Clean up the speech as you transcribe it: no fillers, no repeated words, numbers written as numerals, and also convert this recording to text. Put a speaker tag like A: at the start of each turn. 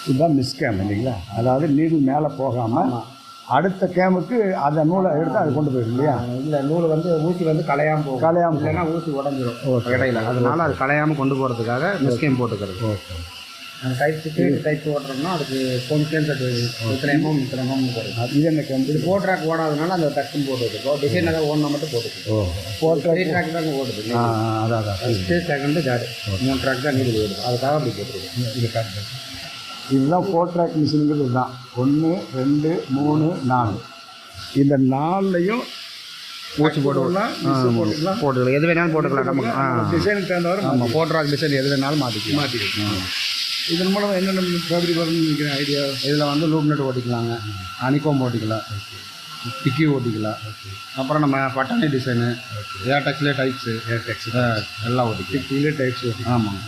A: இதுதான் miss game இல்லைங்களா? அதாவது நீடில் மேலே போகாமல் அடுத்த கேமுக்கு அந்த நூலை எடுத்து அதை கொண்டு போயிடும் இல்லையா?
B: இல்லை, நூல் வந்து ஊசி வந்து கலையாமல் போகும்.
A: கலையாமல்
B: இல்லைன்னா ஊசி உடஞ்சிரும் இடையில. அதனால அது கலையாமல் கொண்டு போகிறதுக்காக மிஸ் கேம் போட்டுக்கிறது.
A: ஓகே.
B: அந்த டைப் ஓட்டுறோம்னா அதுக்கு கொஞ்சம் இத்தனை எம்எம் போடுறது.
A: இது என்ன கேம்?
B: இது 4 ட்ராக் ஓடாதனால அந்த டக்குன்னு போட்டுருக்கோம். டிசைன் ஏதாவது ஓடனா மட்டும் போட்டுக்கோம். 4 ட்ராக் தான் ஓடுது.
A: அதான்
B: ஃபஸ்ட்டு செகண்டு தேர்டு 3 ட்ராக் தான் நீடு ஓடுது. அதுக்காக அப்படி போட்டுருக்கோம்.
A: இது கரெக்ட். இதுதான் 4 ட்ராக் மிஷினுங்கிறது தான். 1 2 3 4. இந்த 4லையும்
B: ஊசி போட்டுக்கலாம், போட்டுக்கலாம், எது வேணாலும் போட்டுக்கலாம். நமக்கு
A: டிசைனுக்கு தகுந்தவரை
B: ஆமாம், 4 ட்ராக் டிசைன் எது வேணாலும் மாற்றிக்கலாம்.
A: இதன் மூலம் என்னென்ன ஃபேப்ரிக் வரும்னு நினைக்கிறேன் ஐடியா.
B: இதில் வந்து லூப் நட் ஓட்டிக்கலாங்க, அனிகோம் ஓட்டிக்கலாம், டிக்கி ஓட்டிக்கலாம். அப்புறம் நம்ம பட்டாணி டிசைனு, ஏர்டெக்ஸ்லேயே டைப்ஸு, எல்லாம் ஓட்டிக்கலாம்.
A: டிக்கிலே டைப்ஸ்.
B: ஆமாங்க.